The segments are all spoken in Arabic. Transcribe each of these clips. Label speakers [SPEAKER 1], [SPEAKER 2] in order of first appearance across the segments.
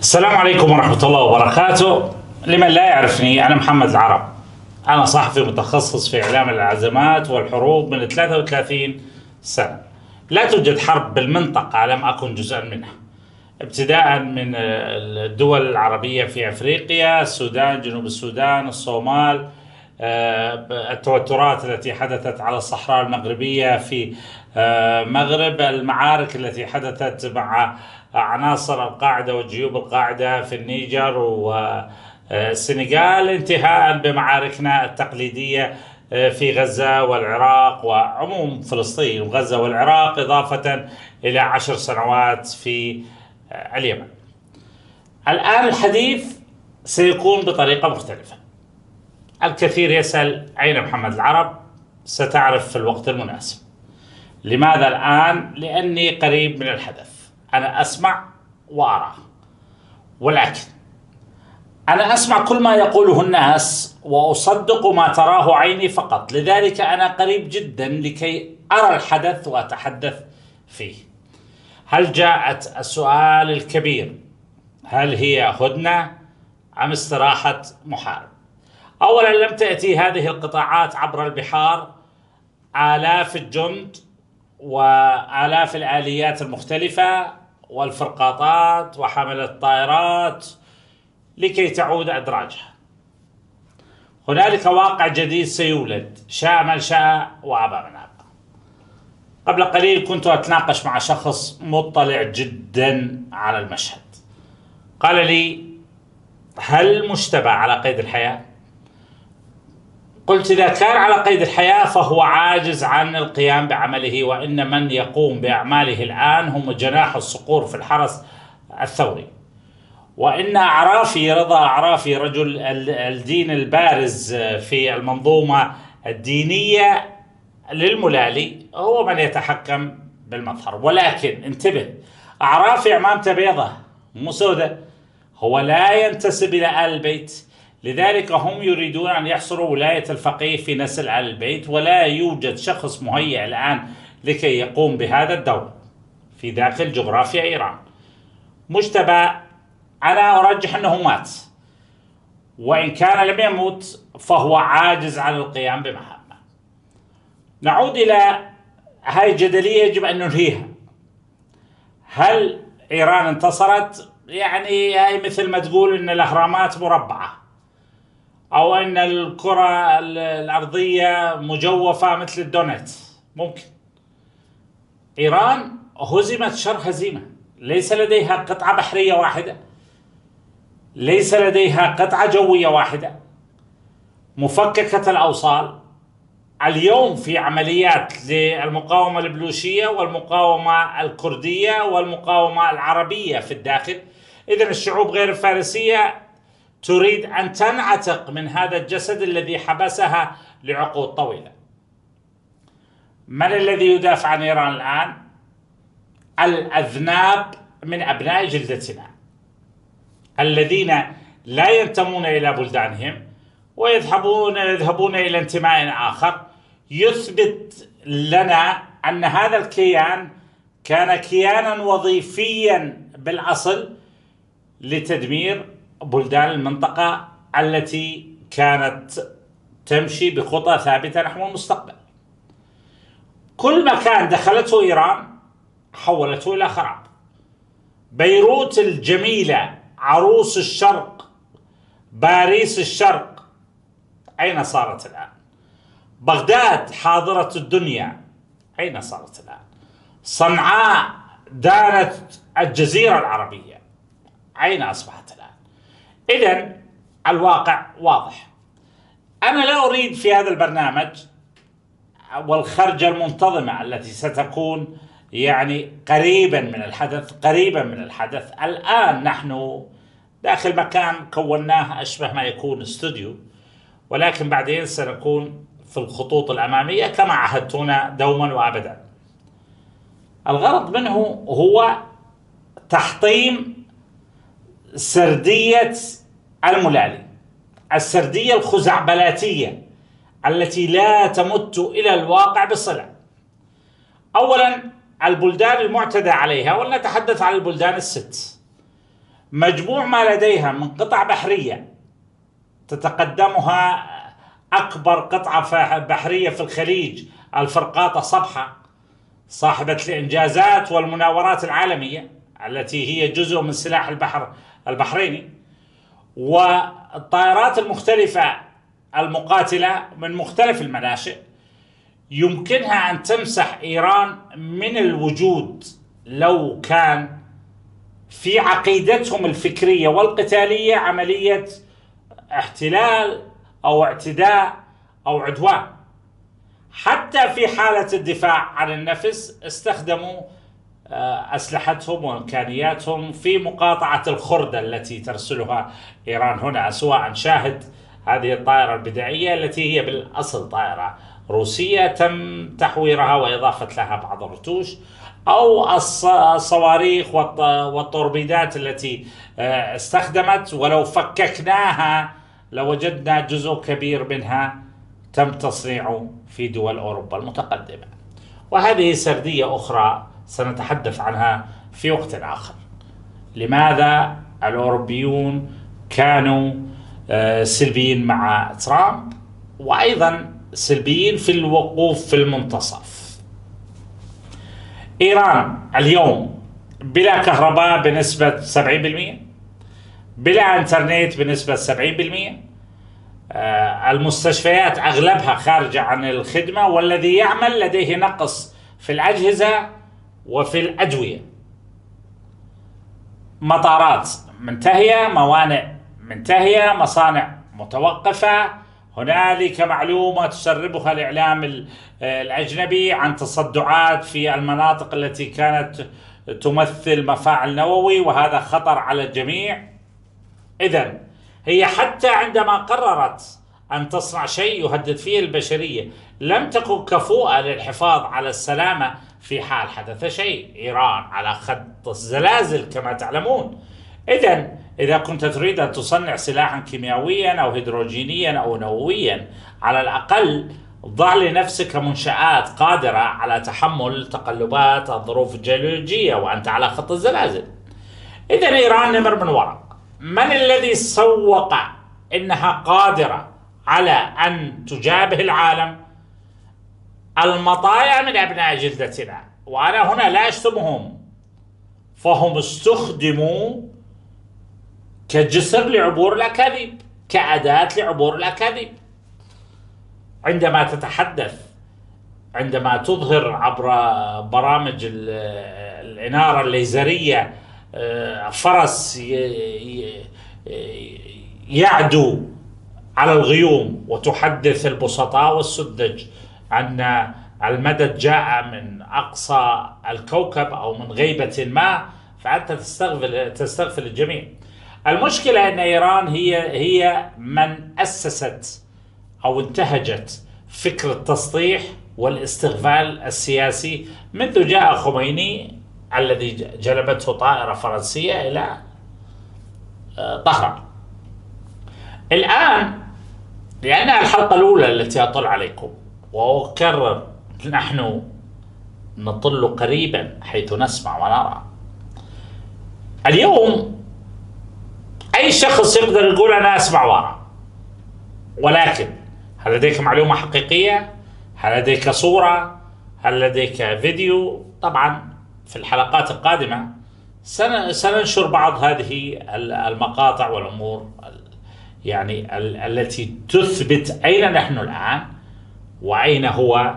[SPEAKER 1] السلام عليكم ورحمة الله وبركاته. لمن لا يعرفني، أنا محمد العرب. أنا صحفي متخصص في إعلام الأزمات والحروب من 33 سنة. لا توجد حرب بالمنطقة لم أكن جزءا منها، ابتداء من الدول العربية في أفريقيا، السودان، جنوب السودان، الصومال، التوترات التي حدثت على الصحراء المغربية في مغرب، المعارك التي حدثت مع عناصر القاعدة وجيوب القاعدة في النيجر والسنغال، انتهاء بمعاركنا التقليدية في غزة والعراق وعموم فلسطين وغزة والعراق، إضافة إلى 10 سنوات في اليمن. الآن الحديث سيكون بطريقة مختلفة. الكثير يسأل أين محمد العرب؟ ستعرف في الوقت المناسب. لماذا الآن؟ لأني قريب من الحدث، أنا أسمع وأرى، ولكن أنا أسمع كل ما يقوله الناس وأصدق ما تراه عيني فقط، لذلك أنا قريب جدا لكي أرى الحدث وأتحدث فيه. هل جاءت السؤال الكبير: هل هي هدنة أم استراحة محارب؟ أولا، لم تأتي هذه القطاعات عبر البحار آلاف الجند وآلاف الآليات المختلفة والفرقاطات وحملة الطائرات لكي تعود أدراجها. هنالك واقع جديد سيولد، شاء من شاء وأبى من أبى. قبل قليل كنت أتناقش مع شخص مطلع جدا على المشهد، قال لي: هل مجتبى على قيد الحياة؟ قلت: إذا كان على قيد الحياة فهو عاجز عن القيام بعمله، وإن من يقوم بأعماله الآن هم جناح الصقور في الحرس الثوري. وإن أعرافي، رضا أعرافي، رجل الدين البارز في المنظومة الدينية للملالي، هو من يتحكم بالمظهر. ولكن انتبه، أعرافي عمامته بيضة مو سودة، هو لا ينتسب إلى آل البيت، لذلك هم يريدون أن يحصروا ولاية الفقيه في نسل آل البيت، ولا يوجد شخص مهيئ الآن لكي يقوم بهذا الدور في داخل جغرافيا إيران. مجتبى أنا أرجح أنه مات، وإن كان لم يموت فهو عاجز عن القيام بمهامه. نعود إلى هاي الجدلية يجب أن ننهيها. هل إيران انتصرت؟ يعني هاي مثل ما تقول إن الأهرامات مربعة، أو أن الكرة الأرضية مجوفة مثل الدونت. ممكن. إيران هزمت شر هزيمة، ليس لديها قطعة بحرية واحدة، ليس لديها قطعة جوية واحدة، مفككة الأوصال. اليوم في عمليات للمقاومة البلوشية والمقاومة الكردية والمقاومة العربية في الداخل. إذن الشعوب غير الفارسية تريد أن تنعتق من هذا الجسد الذي حبسها لعقود طويلة. من الذي يدافع عن إيران الآن؟ الأذناب من أبناء جلدتنا، الذين لا ينتمون إلى بلدانهم ويذهبون إلى انتماء آخر يثبت لنا أن هذا الكيان كان كيانا وظيفيا بالأصل لتدمير بلدان المنطقة التي كانت تمشي بخطى ثابتة نحو المستقبل. كل مكان دخلته إيران حولته إلى خراب. بيروت الجميلة، عروس الشرق، باريس الشرق، أين صارت الآن؟ بغداد حاضرة الدنيا، أين صارت الآن؟ صنعاء دانت الجزيرة العربية، أين أصبحت الآن؟ إذن الواقع واضح. أنا لا أريد في هذا البرنامج والخرجة المنتظمة التي ستكون يعني قريبا من الحدث. الآن نحن داخل مكان كوناه أشبه ما يكون استوديو، ولكن بعدين سنكون في الخطوط الأمامية كما عهدتونا دوما وأبدا. الغرض منه هو تحطيم سردية الملالي، السردية الخزعبلاتية التي لا تمت إلى الواقع بصلة. أولا، البلدان المعتدى عليها، ولنتحدث عن البلدان الست: مجموع ما لديها من قطع بحرية تتقدمها أكبر قطعة بحرية في الخليج الفرقاطة صبحة، صاحبة الإنجازات والمناورات العالمية التي هي جزء من سلاح البحر البحريني، والطائرات المختلفة المقاتلة من مختلف المناشئ، يمكنها أن تمسح إيران من الوجود لو كان في عقيدتهم الفكرية والقتالية عملية احتلال أو اعتداء أو عدوان. حتى في حالة الدفاع عن النفس استخدموا أسلحتهم وإمكانياتهم في مقاطعة الخردة التي ترسلها إيران هنا، سواء شاهد هذه الطائرة البدائية التي هي بالأصل طائرة روسية تم تحويرها وإضافة لها بعض الرتوش، أو الصواريخ والتوربيدات التي استخدمت، ولو فككناها لوجدنا جزء كبير منها تم تصنيعه في دول أوروبا المتقدمة. وهذه سردية أخرى سنتحدث عنها في وقت آخر. لماذا الأوروبيون كانوا سلبيين مع ترامب، وأيضا سلبيين في الوقوف في المنتصف؟ إيران اليوم بلا كهرباء بنسبة 70%، بلا انترنت بنسبة 70%، المستشفيات أغلبها خارجة عن الخدمة، والذي يعمل لديه نقص في الأجهزة وفي الأدوية، مطارات منتهية، موانئ منتهية، مصانع متوقفة. هنالك معلومة تسربها الإعلام الأجنبي عن تصدعات في المناطق التي كانت تمثل مفاعل نووي، وهذا خطر على الجميع. إذن هي حتى عندما قررت أن تصنع شيء يهدد فيه البشرية لم تكن كفؤة للحفاظ على السلامة في حال حدث شيء. إيران على خط الزلازل كما تعلمون. إذن إذا كنت تريد أن تصنع سلاحا كيميائيا أو هيدروجينيا أو نوويا، على الأقل ضع لنفسك منشآت قادرة على تحمل تقلبات الظروف الجيولوجية وأنت على خط الزلازل. إذن إيران نمر من وراء. من الذي سوق إنها قادرة على أن تجابه العالم؟ المطايا من أبناء جلدتنا، وأنا هنا لا أشتمهم، فهم استخدموا كجسر لعبور الأكاذيب، كأداة لعبور الأكاذيب. عندما تتحدث، عندما تظهر عبر برامج الإنارة الليزرية فرس يعدو على الغيوم، وتحدث البسطاء والسذج أن المدد جاء من أقصى الكوكب أو من غيبة ما، فأنت تستغفل الجميع. المشكلة أن إيران هي من أسست أو انتهجت فكر التسطيح والاستغفال السياسي منذ جاء خميني الذي جلبته طائرة فرنسية إلى طهران. الآن لأنها الحلقة الأولى التي أطل عليكم، وأكرر نحن نطل قريبا حيث نسمع ونرى. اليوم أي شخص يقدر يقول أنا أسمع وأرى، ولكن هل لديك معلومة حقيقية؟ هل لديك صورة؟ هل لديك فيديو؟ طبعا في الحلقات القادمة سننشر بعض هذه المقاطع والأمور يعني التي تثبت أين نحن الآن وأين هو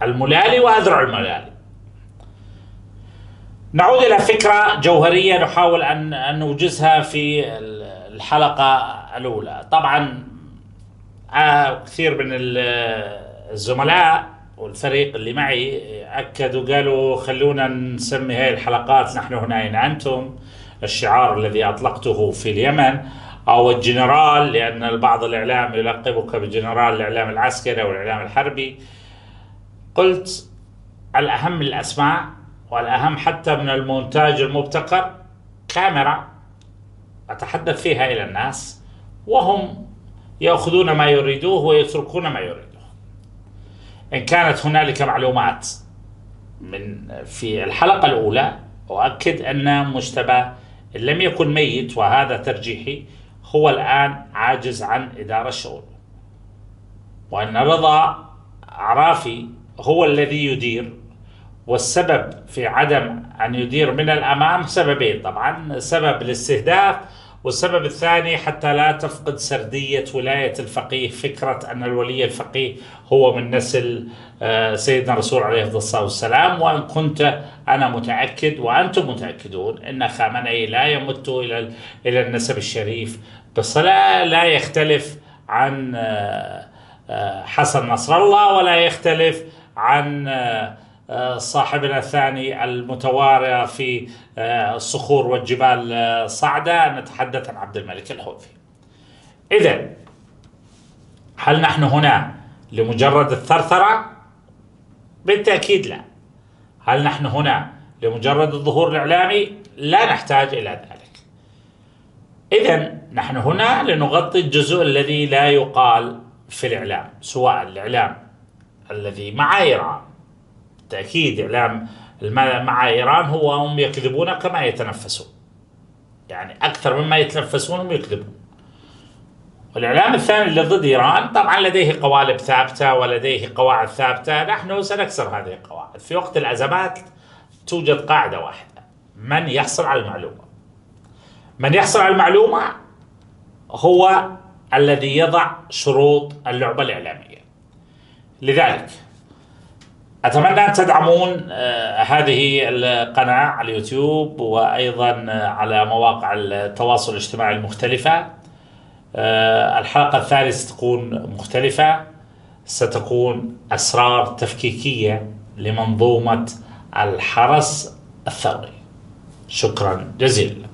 [SPEAKER 1] الملالي وأذرع الملالي. نعود إلى فكرة جوهرية نحاول أن نوجزها في الحلقة الأولى. طبعا كثير من الزملاء والفريق اللي معي أكدوا قالوا خلونا نسمي هاي الحلقات نحن هنا أين أنتم، الشعار الذي أطلقته في اليمن، أو الجنرال، لأن بعض الإعلام يلقبك بجنرال الإعلام العسكري أو الإعلام الحربي. قلت الأهم الأسماء، والأهم حتى من المونتاج المبتكر كاميرا أتحدث فيها إلى الناس وهم يأخذون ما يريدوه ويتركون ما يريدوه. إن كانت هنالك معلومات في الحلقة الأولى، أؤكد أن مجتبى إن لم يكن ميت، وهذا ترجيحي، هو الآن عاجز عن إدارة شؤونه، وأن رضا عرافي هو الذي يدير. والسبب في عدم أن يدير من الأمام سببين طبعا: سبب الاستهداف، والسبب الثاني حتى لا تفقد سردية ولاية الفقيه، فكرة أن الولي الفقيه هو من نسل سيدنا الرسول عليه الصلاة والسلام. وأن كنت أنا متأكد وأنتم متأكدون أن خامنئي لا يمت إلى النسب الشريف بصلة، لا يختلف عن حسن نصر الله، ولا يختلف عن صاحبنا الثاني المتوارى في الصخور والجبال صعدة، نتحدث عن عبد الملك الحوثي. إذن هل نحن هنا لمجرد الثرثرة؟ بالتأكيد لا. هل نحن هنا لمجرد الظهور الإعلامي؟ لا نحتاج إلى ذلك. إذن نحن هنا لنغطي الجزء الذي لا يقال في الإعلام، سواء الإعلام الذي مع إيران. بالتأكيد إعلام مع إيران هم يكذبون كما يتنفسون، يعني أكثر مما يتنفسون هم يكذبون. والإعلام الثاني اللي ضد إيران طبعا لديه قوالب ثابتة ولديه قواعد ثابتة. نحن سنكسر هذه القواعد. في وقت الأزمات توجد قاعدة واحدة: من يحصل على المعلومة. من يحصل على المعلومة هو الذي يضع شروط اللعبة الإعلامية. لذلك أتمنى أن تدعمون هذه القناة على اليوتيوب، وأيضا على مواقع التواصل الاجتماعي المختلفة. الحلقة الثالثة ستكون مختلفة، ستكون أسرار تفكيكية لمنظومة الحرس الثوري. شكرا جزيلا.